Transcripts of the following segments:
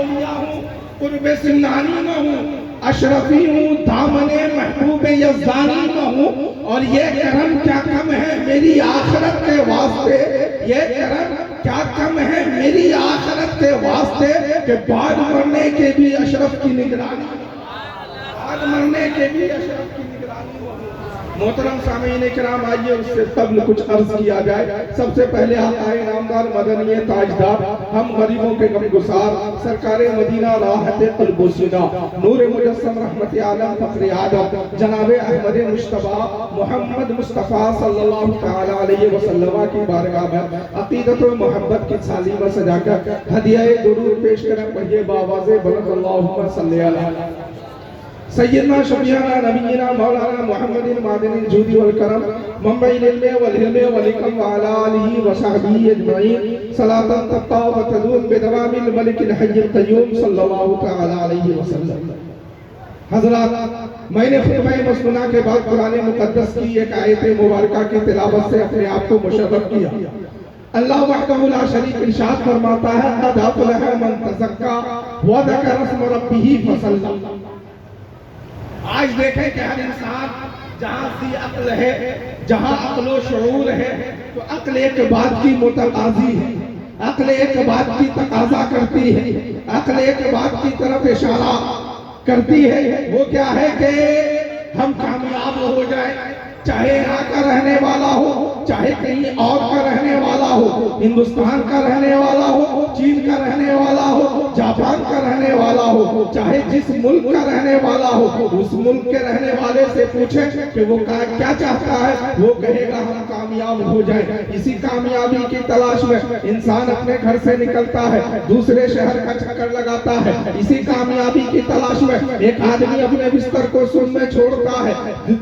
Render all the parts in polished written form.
औलिया हूँ, कुर्बे सिन्नानी में हूँ, अशरफी हूँ, दामने महबूब यज़दानी में हूँ। और ये करम क्या कम है मेरी आखिरत के वास्ते, ये करम क्या कम है मेरी आखिरत के वास्ते कि बाद मरने के भी अशरफ की निगरानी, बाद मरने के भी अशरफ की निगरानी हो। मोहतरम सामीन इकराम, आइए उससे कबल कुछ अर्ज किया जाए। सबसे पहले आए नामदार मदनी ताजदार, हम गरीबों के गमगुसार, सरकारे मदीना राहत क़ल्बोसीना, नूर मुजस्सम रहमत आलम फ़ख्र आदम जनाबे अहमद मुश्तबा मोहम्मद मुस्तफ़ा सल्लल्लाहु तआला अलैहि वसल्लम की बारगाह में अक़ीदत व मोहब्बत की थाली में सजाकर हदिया दुरूद पेश करें। पढ़िए बावाज़े बुलंद अल्लाहुम्मा सल्लि अला सय्यदना शफीअना नबीना मौलाना मुहम्मदिन मादिनिल जूदी वल करम मंबइल इल्म वल हिल्म वल हिकम व अला आलिहि व सहबिहि अजमईन सलातन तब्ता व तदूम बिदवामिल मलिकिल हय्यिल क़य्यूम सल्लल्लाहु तआला अलैहि वसल्लम। हज़रात, मैंने खुतबा मसनूना के बाद कुरान मुक़द्दस की एक आयत मुबारका की तिलावत से अपने आप को मुशर्रफ किया। अल्लाह वहदहु ला शरीक इरशाद फरमाता है, क़द अफ़लह मन तज़क्का व ज़करा इस्म रब्बिही फसल्ला। आज देखें कि हर इंसान जहाँ सी अक्ल है, जहाँ अक्ल शऊर है, तो अक्ल एक बात की मुतकाज़ी है, अक्ल एक बात की तकाजा करती है, अक्ल एक बात की तरफ इशारा करती है। वो क्या है कि हम कामयाब हो जाए, चाहे यहाँ का रहने वाला हो, चाहे कहीं और का रहने वाला हो, हिंदुस्तान का रहने वाला हो, चीन का रहने वाला हो, जापान का रहने वाला हो, चाहे जिस मुल्क का रहने वाला हो, उस मुल्क के रहने वाले से पूछे कि वो क्या चाहता है, वो कहेगा हम कामयाब हो जाए। इसी कामयाबी की तलाश में इंसान अपने घर से निकलता है, दूसरे शहर का चक्कर लगाता है। इसी कामयाबी की तलाश में एक आदमी अपने बिस्तर को सुन में छोड़ता है,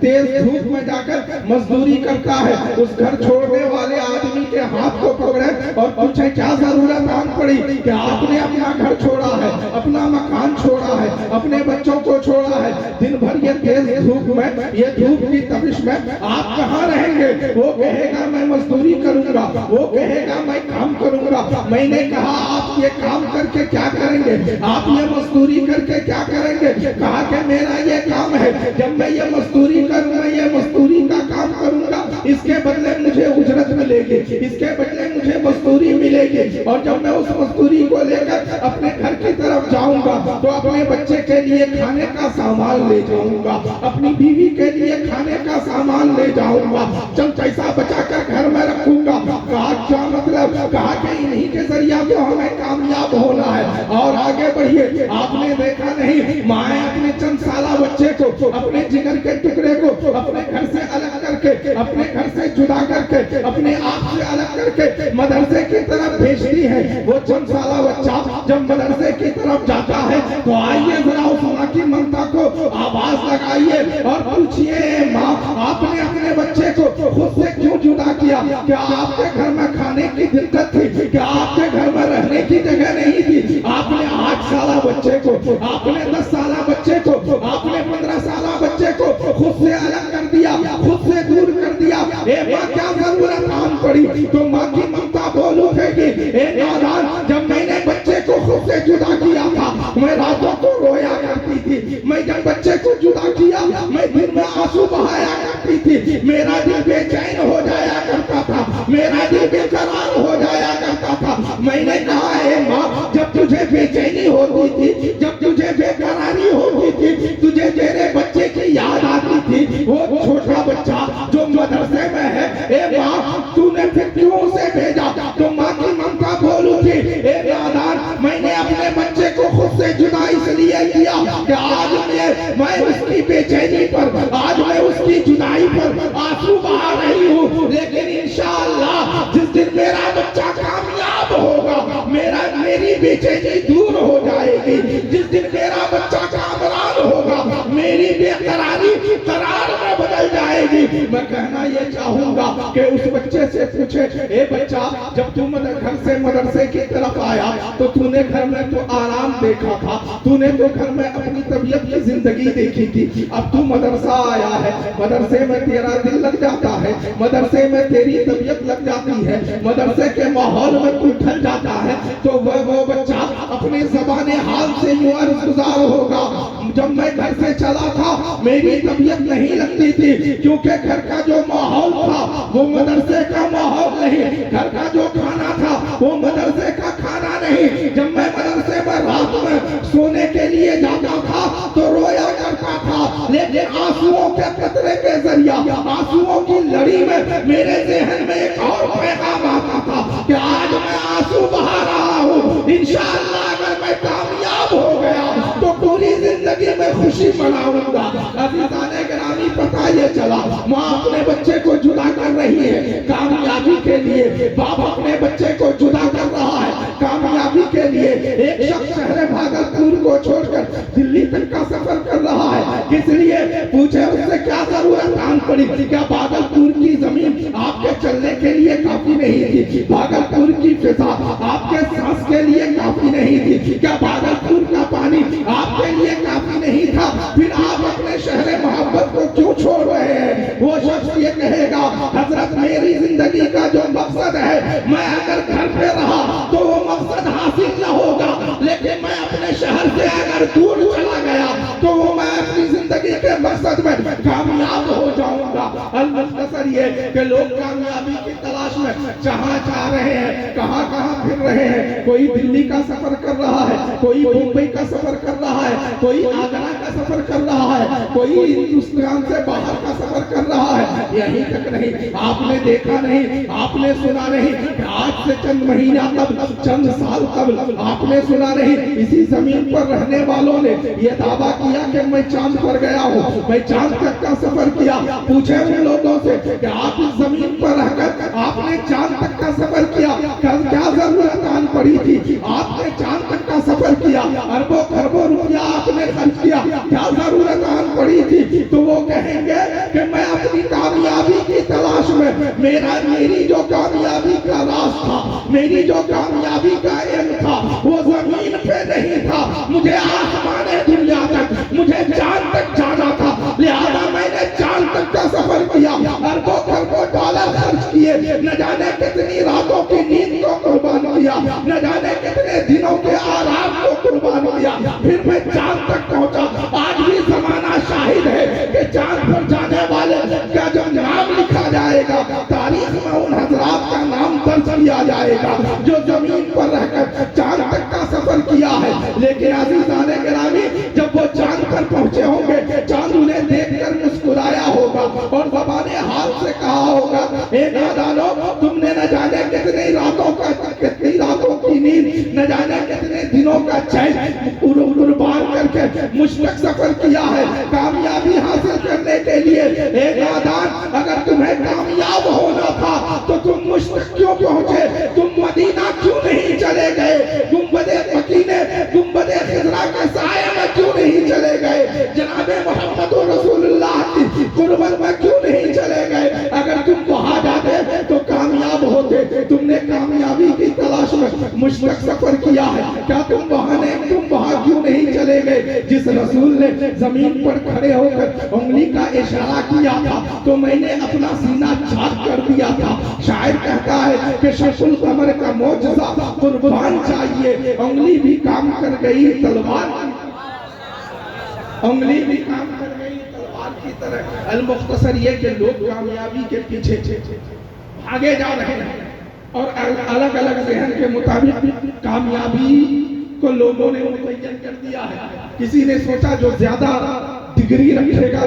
तेज धूप में जाकर मजदूरी करता है। उस घर छोड़ने वाले आदमी के हाथ को पकड़े और पूछे क्या जरूरत आन पड़ी कि आपने अपना घर छोड़ा है, अपना मकान छोड़ा है, अपने बच्चों को छोड़ा है, दिन भर ये तेज धूप में, ये धूप की तपिश में आप कहाँ रहेंगे? वो कहेगा मैं मजदूरी करूंगा, वो कहेगा मैं काम करूंगा। मैंने कहा आप ये काम करके क्या करेंगे, आप ये मजदूरी करके क्या करेंगे? कहा कि मेरा ये काम है, जब मैं ये मजदूरी करूंगा, ये मजदूरी का काम करूंगा, इसके बदले मुझे उजरत मिलेगी, इसके बदले मुझे मजदूरी मिलेगी। और जब मैं उस मजदूरी को लेकर अपने घर की तरफ जाऊंगा तो अपने बच्चे के लिए खाने का सामान ले जाऊंगा, अपनी बीवी के लिए खाने का सामान ले जाऊंगा, जब पैसा बचाकर घर में रखूंगा। कहा क्या मतलब? कहा कि इन्हीं के जरिया तो हमें कामयाब होना है। और आगे बढ़िए, आपने देखा नहीं माए अपने चंद साला बच्चे को, अपने जिगर के टुकड़े को अपने घर से अलग करके, अपने घर से जुदा करके, अपने आप से अलग करके मदरसे की तरफ भेजती है। वो चंद साला बच्चा जब मदरसे की तरफ जाता है तो आइए जरा उस माँ की ममता को आवाज लगाइए और पूछिए, माँ आपने अपने बच्चे को खुद से क्यों जुदा किया? क्या आपके घर में खाने की दिक्कत थी? क्या आपके घर में रहने की जगह नहीं थी? आपने 8 साला बच्चे को, आपने 10 साला बच्चे को, आपने 15 साला बच्चे को खुद से अलग कर दिया, खुद से दूर कर दिया। ए माँ क्या जरूरत आन पड़ी? तो माँ की ममता बोल उठेगी, ए नादान, जब मैंने बच्चे को खुद से जुदा किया था मैं रातों को रोया करती थी, मैं जब बच्चे को जुदा किया मैं दिन में आंसू बहाया करती थी, मेरा दिल बेचैन हो जाया करता था, मेरा दिल बेकरार हो जाया करता था। मैंने कहा है माँ, जब तुझे बेचैनी होती थी, जब तुझे बेकरारी होती थी, तुझे तेरे बच्चे की याद आती थी, वो छोटा बच्चा जो मदरसे में है, ए माँ तूने फिर क्यों उसे भेजा? तो माँ की ममता बोल उठी, ए नादान, मैंने अपने बच्चे को खुद से जुदा इसलिए किया कि आज मैं उसकी बेचैनी पर, आज मैं उसकी जुदाई पर आंसू बहा रही हूँ। लेकिन इंशाअल्लाह जिस दिन मेरा बच्चा कामयाब होगा, मेरी बेचैनी दूर हो जाएगी। जिस दिन मेरा बच्चा कामयाब होगा, मेरी बेकरारी करार में बदल जाएगी। मैं कहना ये चाहूंगा कि उस बच्चे से पूछे, ए बच्चा, जब तू घर से मदरसे की तरफ आया तो तूने घर में तो आराम देखा था, तूने तो घर में अपनी तबीयत की जिंदगी देखी थी। अब तू मदरसा आया है, मदरसे में तेरा दिल लग जाता है, मदरसे में तेरी तबीयत लग जाती है, मदरसे के माहौल में तू ढल जाता है, तो वो बच्चा अपने ज़बाने हाल से यूं अर्ज़गुज़ार होगा, जब मैं घर से चला था मेरी तबीयत नहीं लगती थी, क्योंकि घर का जो माहौल था वो मदरसे का माहौल नहीं, घर का जो खाना था वो मदरसे का खाना नहीं। जब मैं मदरसे में रात में सोने के लिए जाता था तो रोया करता था, लेकिन आंसुओं के कतरे के जरिया, आंसुओं की लड़ी में मेरे ज़हन में एक और पैगाम आता था कि आज मैं आंसू बहा रहा हूँ, इंशाअल्लाह अगर मैं कामयाब हो गया तो पूरी जिंदगी में खुशी मनाऊंगा। अज़ीज़ाने गिरामी, पता ये चला माँ अपने बच्चे को जुदा कर रही है कामयाबी के लिए, बाप अपने बच्चे को जुदा कर रहा है कामयाबी के लिए। एक शख्स शहर भागलपुर को छोड़कर दिल्ली तक का सफर कर रहा है, किस लिए? पूछे उससे क्या जरूरत आन पड़ी, क्या भागलपुर की जमीन आपके चलने के लिए काफी नहीं थी, भागलपुर की फिजा आपके सांस के लिए काफी नहीं थी, क्या भागलपुर का पानी आपके लिए काफी नहीं था, फिर आप अपने शहर मोहब्बत को क्यों छोड़ रहे हैं? वो शख्स ये कहेगा, हजरत मेरी जिंदगी का जो मकसद है, मैं अगर घर पे रहा तो वो मकसद हासिल न होगा, लेकिन मैं अपने शहर से अगर दूर चला गया तो वो मैं अपनी जिंदगी के मकसद में कामयाब हो जाऊंगा। अल-मुख्तसर ये कि लोग कामयाबी की तलाश में जहां जा रहे हैं, कहां कहां फिर रहे हैं, कोई दिल्ली का सफर कर रहा है, कोई मुंबई का सफर कर रहा है, कोई आगरा का सफर कर रहा है, कोई हिंदुस्तान से बाहर का सफर कर रहा है। यहीं तक नहीं, आपने देखा नहीं, आपने सुना नहीं, आज से चंद महीना कबल, चंद साल कबल आपने सुना नहीं, इसी जमीन पर रहने वालों ने यह दावा किया कि मैं चांद पर गया हूँ, मैं चांद तक का सफर किया। पूछे उन लोगों से कि आप इस जमीन पर रहकर आपने चांद तक का सफर किया, क्या जरूरत आन पड़ी थी, आपने चांद तक का सफर किया, अरबों खरबों रुपया आपने खर्च किया, क्या जरूरत आन पड़ी थी? तो वो कहेंगे कि मैं अपनी कामयाबी की तलाश में, मेरी जो कामयाबी का राज था, मेरी जो कामयाबी का एम था, वो जमीन पे नहीं था, मुझे आसमाने दुनिया तक, मुझे चांद तक जाना था, लिहाजा मैंने चांद तक का सफर किया, अरबों खरबों डॉलर खर्च किए, न जाने कितनी रातों की नींद को कुर्बान किया, न जाने कितने दिनों के आराम को कुर्बान किया, फिर मैं चांद तक पहुंचा। आज भी जमाना शाहिद है कि चांद पर जाने वाले का जब नाम लिखा जाएगा, तारीख में उन हजरात का नाम दर्ज किया जाएगा जो जमीन पर रहकर चांद तक का सफर किया है। लेकिन अज़ीज़ाने गिरामी, जब वो चांद पर पहुंचे होंगे, चांद उन्हें देखकर मुस्कुराया होगा और ज़बाने हाल से कहा होगा, ए नादानो, तुमने न जाने कितनी रातों की नींद, न जाने कितने दिनों का चैन कुर्बान करके मुझ तक सफर किया है कामयाबी हासिल करने के लिए। ए नादान, अगर तुम्हें कामयाब होना था तो तुम मुझ तक क्यों पहुंचे? तुम मदीना क्यों नहीं चले गए? गुंबदे मकीने, गुंबदे खिजरा के साए में क्यों नहीं चले गए? जनाबे मोहम्मद रसूलुल्लाह की कुर्बत में क्यों नहीं चले गए? अगर तुम वहां जाते तो कामयाब होते। तुमने कामयाबी की तलाश में मुझ तक सफर किया है, क्या तुम वहां क्यों नहीं चले गए? जिस रसूल ने जमीन पर खड़े होकर उंगली का इशारा किया था तो मैंने अपना सीना झाँक कर दिया था। शायर कहता है कि शशुल कमर का मौजज़ा कुर्बान चाहिए, उंगली भी काम कर गई तलवार, उंगली भी काम कर गई तलवार की तरह। अल-मुख्तसर ये कि लोग कामयाबी के पीछे भागे जा रहे हैं और अलग अलग ज़हन के मुताबिक कामयाबी को लोगों ने मुतय्यन कर दिया है। किसी ने सोचा जो ज्यादा डिग्री रखेगा,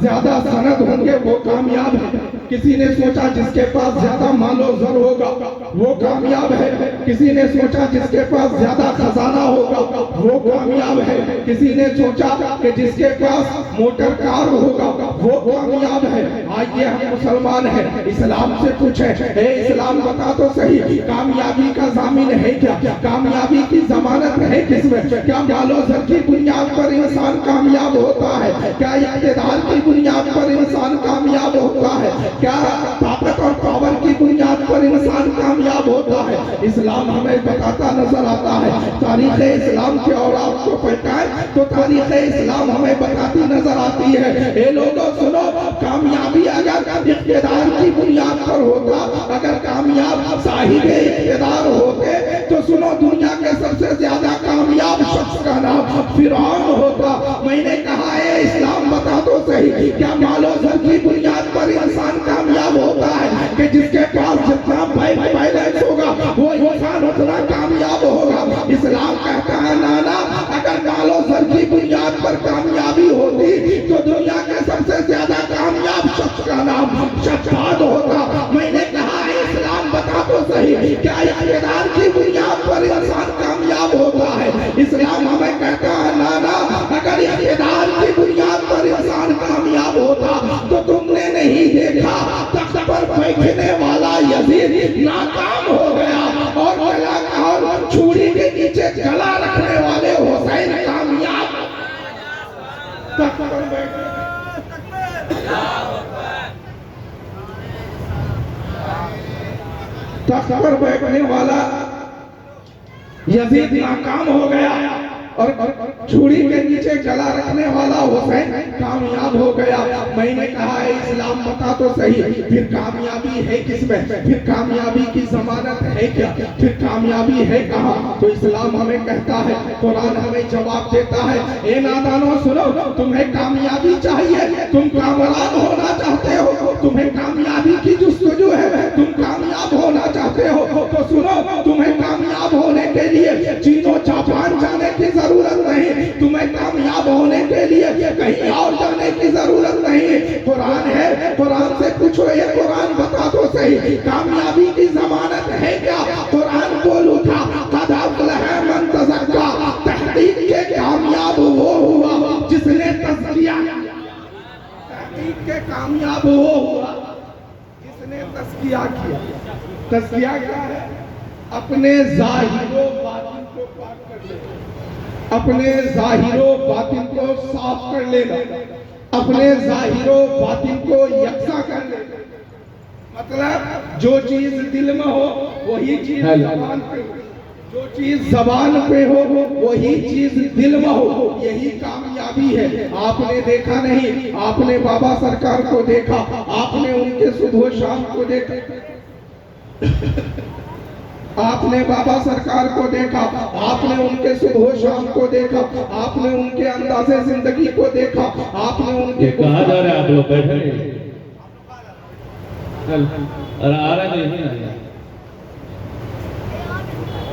ज्यादा सनद होंगे वो कामयाब है। किसी ने सोचा जिसके पास ज्यादा मालो ज़र होगा वो कामयाब है। किसी ने सोचा जिसके पास ज्यादा खजाना होगा वो कामयाब है। किसी ने सोचा कि जिसके पास मोटर कार होगा वो कामयाब है। आइए हम मुसलमान हैं, इस्लाम से पूछे, हे इस्लाम बता तो सही, कामयाबी का जामिन है क्या? कामयाबी की जमानत है किसमें? क्या मालो ज़र की बुनियाद पर इंसान कामयाब होता है? क्या इक़्तिदार की बुनियाद पर इंसान कामयाब होता है? क्या ताकत और पावर की बुनियाद पर इंसान कामयाब होता है? इस्लाम हमें बताता नजर आता है। तारीख़ इस्लाम के और आपको पढ़ता है तो तारीख़ इस्लाम हमें बताती नजर आती है। ये लोगों सुनो, कामयाबी अगर इक़्तिदार की बुनियाद पर होता, अगर कामयाब साहिब इक़्तिदार होते तो सुनो, दुनिया के सबसे ज्यादा कामयाब शख्स का नाम फिरौन होता। मैंने कहा है इस्लाम बता तो सही, क्या मालो ज़र की बुनियाद पर इंसान कामयाब होता है कि जिसके पास जितना बैलेंस होगा वो इंसान उतना कामयाब होगा? इस्लाम कहता है नाना, अगर मालो ज़र की बुनियाद पर कामयाबी होती तो दुनिया के सबसे ज्यादा कामयाब शख्स का नाम शद्दाद होता। मैंने कहा है इस्लाम बता तो सही, क्या इक़्तिदार की बुनियाद पर इंसान कामयाब होता है? इस्लाम हमें कहता है नाना, अगर इक़्तिदार की बुनियाद पर इंसान कामयाब होता तो तुमने नहीं देखा तख्त पर बैठने वाला यजीद नाकाम हो गया और छुरी के नीचे गला रखने वाले हुसैन कामयाब तख्त पर बैठे। तख्त पर बैठने वाला यजीद नाकाम हो गया और छुरी के नीचे गला रखने वाला हुसैन कामयाब हो गया। मैंने कहा है इस्लाम बता तो सही, फिर कामयाबी है किसमें? फिर कामयाबी की जमानत है क्या? फिर कामयाबी है कहाँ? तो इस्लाम हमें कहता है, कुरान हमें जवाब देता है, ए नादानो सुनो, तुम्हें कामयाबी चाहिए, तुम कामरान होना चाहते हो, तुम्हें कामयाबी की जुस्तजू है, तुम कामयाब होना चाहते हो तो सुनो, तुम्हें कामयाब होने के लिए चीनो जापान जाने की जरूरत नहीं, तुम्हें कामयाब होने के लिए कहीं और जाने की जरूरत नहीं। कुरान है, कुरान से पूछो, ये कुरान बता तो सही, कामयाबी की जमानत है क्या? कुरान बोल उठा, क़द अफ़लह मन तज़क्का, तहक़ीक़ के कामयाब वो हुआ जिसने तज़किया किया। तहक़ीक़ के कामयाब वो हुआ जिसने तज़किया किया। तज़किया क्या है? अपने ज़ाहिरो बातिन को पाक कर लेना, अपने ज़ाहिरो बातिन को साफ कर लेना, अपने ज़ाहिरो बातिन को यकसा कर लेना। मतलब जो चीज दिल में हो वही चीज ज़बान पे हो, जो चीज ज़बान पे हो वही चीज दिल में हो, यही कामयाबी है। आपने देखा नहीं, आपने बाबा सरकार को देखा, आपने उनके सुबह शाम को देखा, आपने बाबा सरकार को देखा, आपने उनके सुबह शाम को देखा, आपने उनके अंदाज़े जिंदगी को देखा, आपने उनके कहाँ जा रहे हैं आप लोग? बैठे अरे आ रहे नहीं।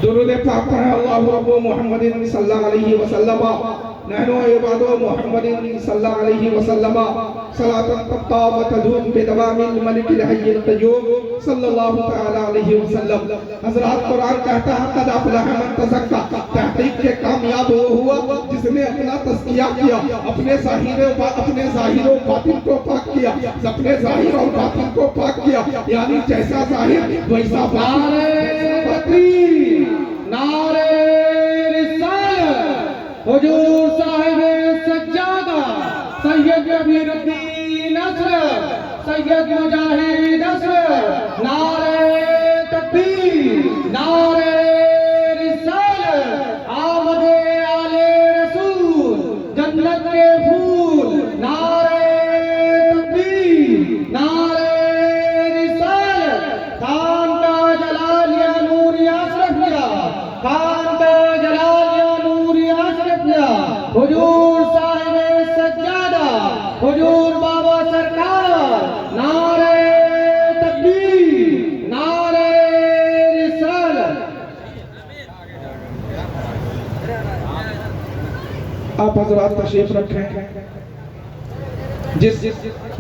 दुरूद पाक है अल्लाहु रब्बु मुहम्मदिन सल्लल्लाहु अलैहि वसल्लम नहनु इबादु मुहम्मदिन सल्लल्लाहु अलैहि वसल्लम सलातन तब्ता व तदूम बिदवामिल मलिकिल हय्यिल क़य्यूम सल्लल्लाहु तआला अलैहि वसल्लम। हज़रत कुरान कहता है क़द अफ़लह मन तज़क्का, तहक़ीक़ के कामयाब वो हुआ जिसने अपना तज़किया किया, अपने ज़ाहिर और बातिन को पाक किया, अपने ज़ाहिर और बातिन को पाक किया, यानी जैसा ज़ाहिर वैसा बातिन। नारे रिसालत हुजूर साहिब सज्जादा सैयद अमीरुद्दीन असरफ सैयद मुजाहिद असरफ, नारे तकबीर, नारे रिसालत, आमदे आले रसूल, जन्नत के फूल, नारे तकबीर, नारे रिसालत, खान का जलाल या नूर या अशरफिया, खान का जलाल या नूर या अशरफिया, हुजूर साहिब सज्जादा, हुजूर बाबा सरकार, नारे तकबीर, नारे रिसालत। आप हज़रात तशरीफ रखें। जिस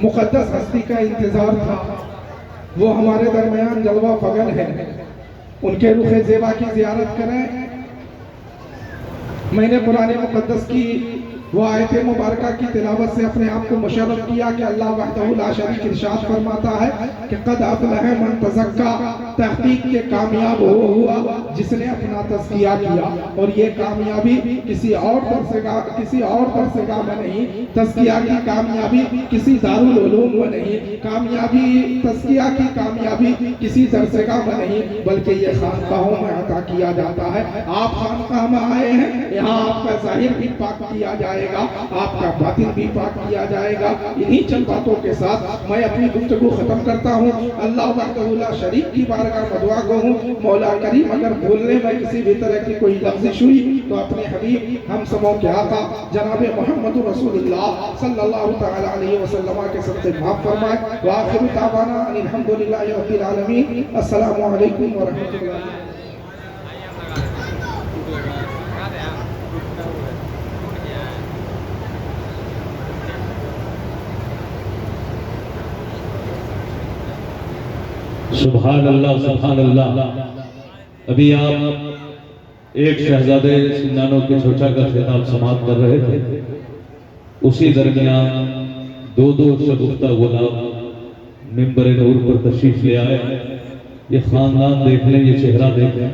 मुक़द्दस हस्ती का इंतजार था वो हमारे दरमियान जलवा फगन है, उनके रुखे ज़ेबा की ज़ियारत करें। मैंने कुरान मुक़द्दस की वो आयत मुबारका की तिलावत से अपने आप को मुशर्रफ किया कि अल्लाह वहदहू ला शरीक इरशाद फरमाता है कि कद अफ़लह मन तज़क्का, तहकीक के कामयाब वो हुआ जिसने अपना तज़किया किया। और ये कामयाबी किसी और दरसेगाह में नहीं, तज़किया की कामयाबी किसी दारुल उलूम में नहीं, तज़किया की कामयाबी किसी दरसेगाह में नहीं, बल्कि ये खानकाहों में अता किया जाता है। आप खानकाह में आए हैं, यहाँ आपका ज़ाहिर भी पाक किया जाएगा, आपका बातिन भी पाक किया जाएगा। इन्हीं चंद बातों के साथ मैं अपनी गुफ्तगू खत्म करता हूँ। अल्लाह वहदहू ला शरीक की बारगाह में दुआ गो हूँ, मौला करीम अगर बोलने में किसी भी तरह की कोई लफ्ज़िश हुई तो अपने हबीब हम सबों के आका जनाब मोहम्मद रसूलुल्लाह सल्लल्लाहु तआला अलैहि वसल्लम के सबसे माफ फरमाए। व आखिरु दावाना अनिल हम्दुलिल्लाहि रब्बिल आलमीन। अस्सलामु अलैकुम व रहमतुल्लाह। सुभान अल्लाह सुभान अल्लाह। अभी आप एक शहजादे सिंदानों के छोटा का खिताब समाप्त कर रहे थे, उसी दरमियान दो शगुफ्ता गुलाब मिंबर नूर पर तशरीफ ले आए। ये खानदान देख लें, ये चेहरा देख लें।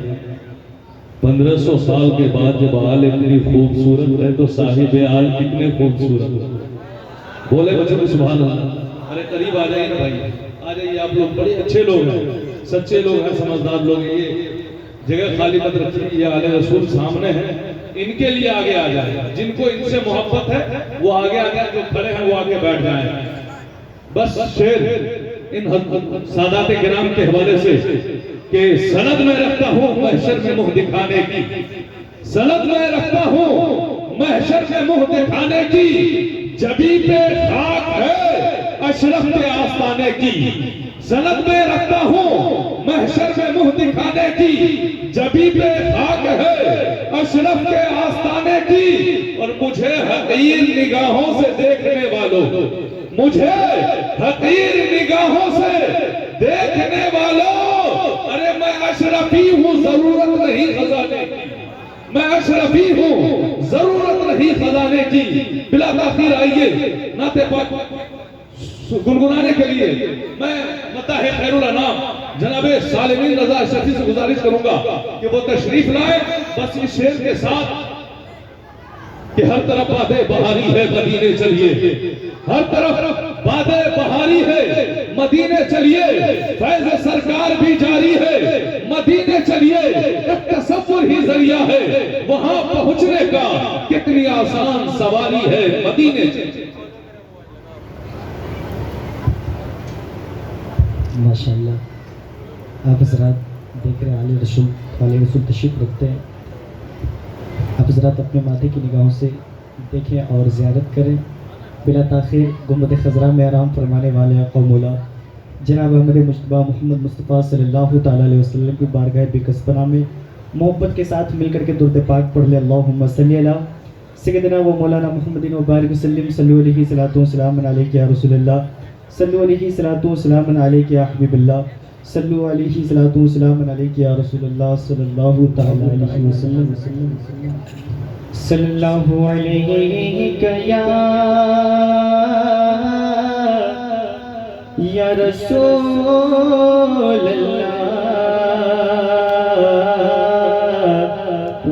1500 साल के बाद जब आल इतनी खूबसूरत है तो साहिब आल कितने खूबसूरत। बोले बच्चे सुभान अल्लाह। अरे करीब आ जाइए ना भाई, आ जाइए। आप लोग बड़े अच्छे लोग हैं, सच्चे लोग हैं, समझदार लोग हैं। ये जगह खाली मत रखिए, ये आले रसूल सामने हैं, इनके लिए आगे आ जाए। जिनको इनसे मोहब्बत है वो आगे आ जाए, जो खड़े हैं वो आगे बैठ जाए। बस शेर इन सादात किराम के हवाले से कि सनद में रखता हूँ महशर में मुंह दिखाने की, सनद में रखता हूँ महशर में मुंह दिखाने की, जबी पे खाक है अशरफ के आस्ताने की। सनद में रखता हूँ महशर में मुंह दिखाने की, जबी पे खाक है अशरफ के आस्ताने की। और मुझे हकीर निगाहों से देखने वालों, मुझे हकीर निगाहों से देखने वालों, अरे मैं अशरफी हूँ, जरूरत नहीं खजाने की। मैं अशरफी हूँ, जरूरत नहीं खजाने की। बिला ताखीर आइए नाते पाक गुनगुनाने के लिए मैं मताहे खैरुल अनाम जनाबे सालिमीन रजा अशरफी से गुजारिश करूंगा कि वो तशरीफ लाए। बस इस शेर के साथ कि हर तरफ बादे बहारी है मदीने चलिए, हर तरफ बादे बहारी है मदीने चलिए, फैज़ सरकार भी जारी है मदीने चलिए। एक तसव्वुर ही जरिया है वहां पहुंचने का, कितनी आसान सवारी है मदीने चलिए। माशाअल्लाह। आप हज़रात देख रहे हैं आले रसूल तशरीफ रखते हैं। आप हज़रात अपने माथे की निगाहों से देखें और ज़ियारत करें। बिला ताख़ीर गुंबद ख़ज़रा में आराम फरमाने वाले आक़ा मौला जनाब अहमद मुज्तबा मोहम्मद मुस्तफ़ा सल्लल्लाहु तआला अलैहि वसल्लम की बारगाह बेकसबना में मोहब्बत के साथ मिलकर के दुरूद पाक पढ़ ले। अल्लाहुम्मा सल्ली अला सय्यदिना व मौलाना मुहम्मदिन व बारिक वसल्लिम सल्लु अलैहि सलातु व सलामुन अलैका या रसूलल्लाह, सल्लु अलैहि सलातु व सलामुन अलैका या हबीबल्लाह, सल्लु अलैहि सलातु व सलामुन अलैका या रसूलल्लाह सल्लल्लाहु तआला अलैहि वसल्लम, सल्लल्लाहु अलैका या रसूलल्लाह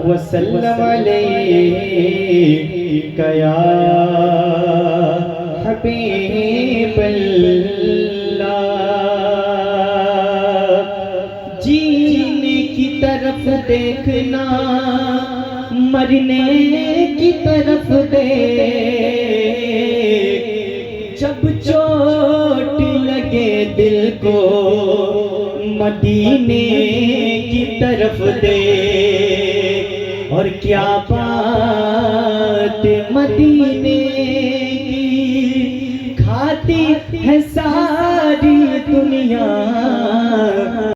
वसल्लम अलैका या हबीबल्लाह। जीने की तरफ देखना, मरने की तरफ देख, जब चोट लगे दिल को मदीने की तरफ देख। और क्या बात मदीने की, खाती है सारी